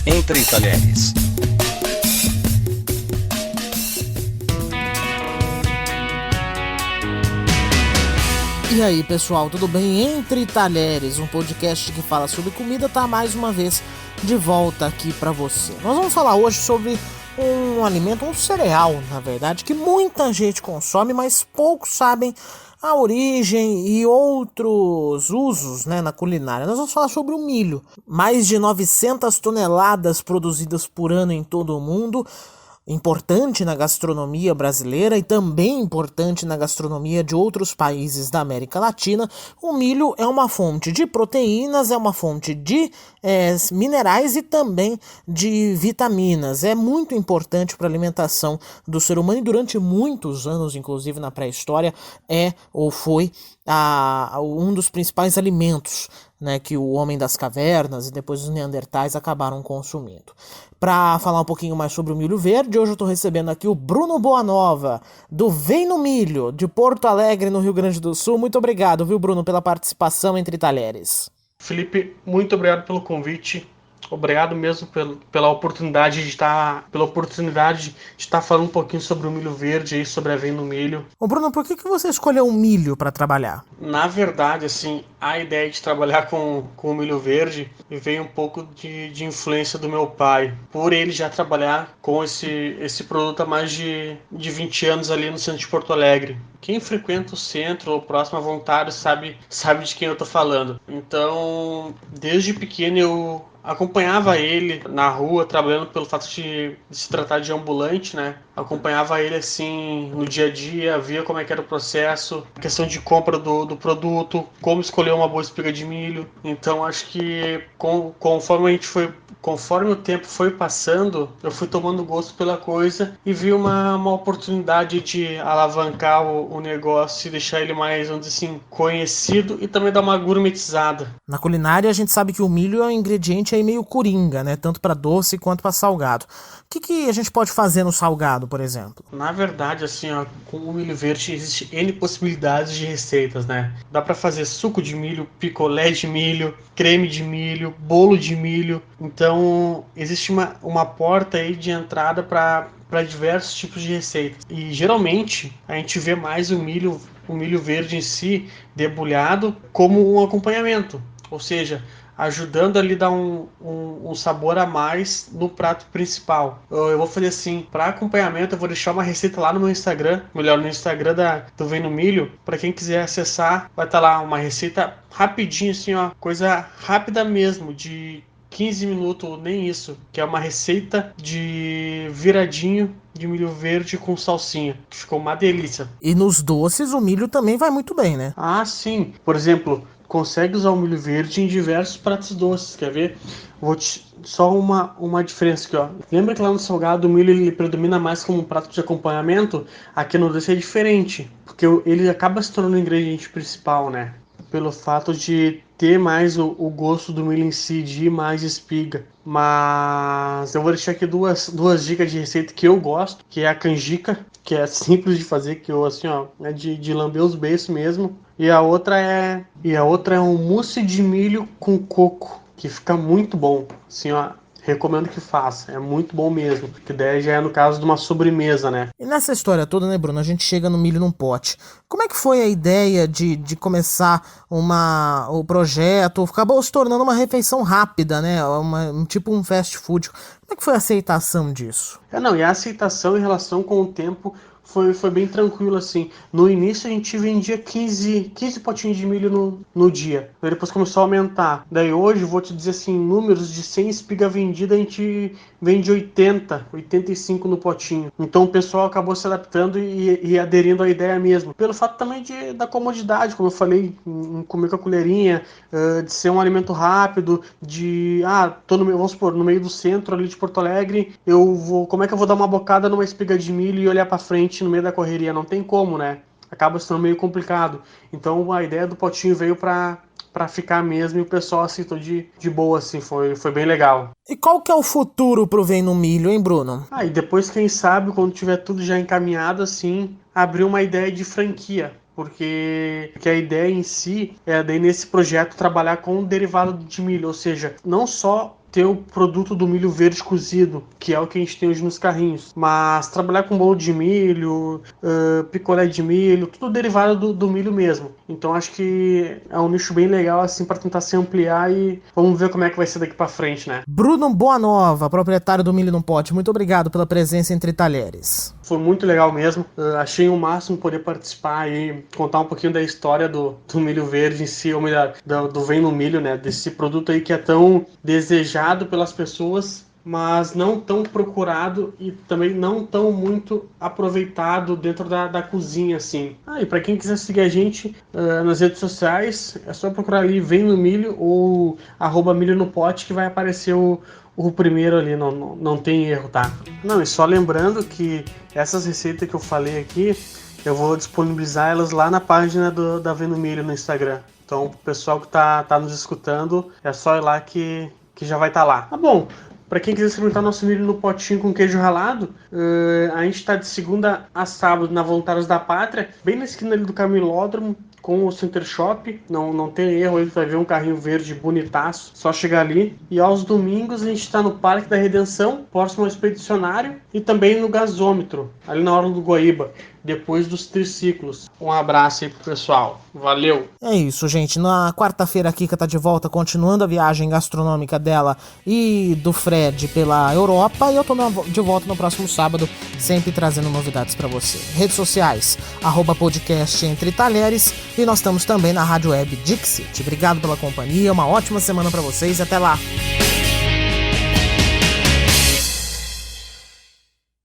Entre Talheres. E aí pessoal, tudo bem? Entre Talheres, um podcast que fala sobre comida, tá mais uma vez de volta aqui pra você. Nós vamos falar hoje sobre um alimento, um cereal, na verdade, que muita gente consome, mas poucos sabem a origem e outros usos, né, na culinária. Nós vamos falar sobre o milho. Mais de 900 toneladas produzidas por ano em todo o mundo. Importante na gastronomia brasileira e também importante na gastronomia de outros países da América Latina. O milho é uma fonte de proteínas, é uma fonte de minerais e também de vitaminas. É muito importante para a alimentação do ser humano e durante muitos anos, inclusive na pré-história, é ou foi um dos principais alimentos, né, que o homem das cavernas e depois os neandertais acabaram consumindo. Para falar um pouquinho mais sobre o milho verde, hoje eu estou recebendo aqui o Bruno Boanova, do Vem no Milho, de Porto Alegre, no Rio Grande do Sul. Muito obrigado, viu, Bruno, pela participação Entre Talheres. Felipe, muito obrigado pelo convite. Obrigado mesmo pela oportunidade de estar falando um pouquinho sobre o milho verde e sobre a Vem no Milho. Ô Bruno, por que você escolheu o milho para trabalhar? Na verdade, assim, a ideia de trabalhar com o milho verde veio um pouco de influência do meu pai. Por ele já trabalhar com esse produto há mais de 20 anos ali no centro de Porto Alegre. Quem frequenta o centro ou próximo à vontade sabe de quem eu tô falando. Então, desde pequeno eu acompanhava ele na rua, trabalhando pelo fato de se tratar de ambulante, né? Acompanhava ele assim no dia a dia, via como é que era o processo, a questão de compra do produto, como escolher uma boa espiga de milho. Então acho que conforme o tempo foi passando, eu fui tomando gosto pela coisa e vi uma oportunidade de alavancar o negócio e deixar ele mais, vamos dizer assim, conhecido e também dar uma gourmetizada. Na culinária a gente sabe que o milho é um ingrediente aí meio coringa, né? Tanto para doce quanto para salgado. O que a gente pode fazer no salgado, por exemplo? Na verdade, assim, ó, com o milho verde existe N possibilidades de receitas, né? Dá para fazer suco de milho, picolé de milho, creme de milho, bolo de milho. Então, existe uma porta aí de entrada para diversos tipos de receitas. E geralmente a gente vê mais o milho verde em si debulhado como um acompanhamento. Ou seja, ajudando ali a dar um sabor a mais no prato principal. Eu vou fazer assim, para acompanhamento eu vou deixar uma receita lá no meu Instagram, melhor no Instagram do Vem no Milho, para quem quiser acessar, vai estar lá uma receita rapidinho assim, ó, coisa rápida mesmo, de 15 minutos, nem isso, que é uma receita de viradinho de milho verde com salsinha, que ficou uma delícia. E nos doces o milho também vai muito bem, né? Ah, sim. Por exemplo, consegue usar o milho verde em diversos pratos doces, quer ver? Só uma diferença aqui, ó. Lembra que lá no salgado o milho ele predomina mais como um prato de acompanhamento? Aqui no doce é diferente, porque ele acaba se tornando o ingrediente principal, né? Pelo fato de ter mais o gosto do milho em si, de ir mais espiga. Mas eu vou deixar aqui duas dicas de receita que eu gosto, que é a canjica, que é simples de fazer, que eu assim, ó, é de lamber os beiços mesmo. E a outra é um mousse de milho com coco, que fica muito bom. Assim, ó, recomendo que faça, é muito bom mesmo, porque daí já é no caso de uma sobremesa, né? E nessa história toda, né, Bruno, a gente chega no milho num pote. Como é que foi a ideia de começar o projeto? Acabou se tornando uma refeição rápida, né? Tipo um fast food. Como é que foi a aceitação disso? Não, e a aceitação em relação com o tempo foi bem tranquilo, assim. No início a gente vendia 15 potinhos de milho no dia. Daí depois começou a aumentar. Daí hoje, vou te dizer assim, números de 100 espiga vendida, a gente vende 85 no potinho. Então o pessoal acabou se adaptando e aderindo à ideia mesmo. Pelo fato também da comodidade, como eu falei, em comer com a colherinha, de ser um alimento rápido, vamos supor, no meio do centro ali de Porto Alegre, como é que eu vou dar uma bocada numa espiga de milho e olhar para frente no meio da correria? Não tem como, né? Acaba sendo meio complicado. Então a ideia do potinho veio para ficar mesmo e o pessoal aceitou de boa, assim, foi bem legal. E qual que é o futuro pro Vem no Milho, hein, Bruno? E depois, quem sabe, quando tiver tudo já encaminhado, assim, abrir uma ideia de franquia. Porque a ideia em si é daí nesse projeto trabalhar com um derivado de milho, ou seja, não só ter o produto do milho verde cozido, que é o que a gente tem hoje nos carrinhos. Mas trabalhar com bolo de milho, picolé de milho, tudo derivado do milho mesmo. Então acho que é um nicho bem legal assim para tentar se ampliar e vamos ver como é que vai ser daqui para frente, né? Bruno Boanova, proprietário do Milho no Pote, muito obrigado pela presença Entre Talheres. Foi muito legal mesmo. Achei o máximo poder participar e contar um pouquinho da história do milho verde em si, ou melhor, do Vem no Milho, né? Desse produto aí que é tão desejado pelas pessoas, mas não tão procurado e também não tão muito aproveitado dentro da cozinha, assim. E para quem quiser seguir a gente nas redes sociais, é só procurar ali Vem no Milho ou @milho no pote que vai aparecer o primeiro ali, não tem erro, tá? Não, e só lembrando que essas receitas que eu falei aqui, eu vou disponibilizar elas lá na página da Vem no Milho no Instagram. Então, o pessoal que tá nos escutando, é só ir lá que já vai estar lá. Tá bom. Para quem quiser experimentar nosso milho no potinho com queijo ralado, a gente está de segunda a sábado na Voluntários da Pátria, bem na esquina ali do Camilódromo, com o Center Shop. Não tem erro, aí vai ver um carrinho verde bonitaço, só chegar ali. E aos domingos a gente está no Parque da Redenção, próximo ao Expedicionário, e também no Gasômetro, ali na Orla do Guaíba, depois dos triciclos. Um abraço aí pro pessoal. Valeu! É isso, gente. Na quarta-feira a Kika tá de volta, continuando a viagem gastronômica dela e do Fred pela Europa. E eu tô de volta no próximo sábado, sempre trazendo novidades pra você. Redes sociais, @podcast Entre Talheres. E nós estamos também na rádio web Dixit. Obrigado pela companhia, uma ótima semana pra vocês e até lá!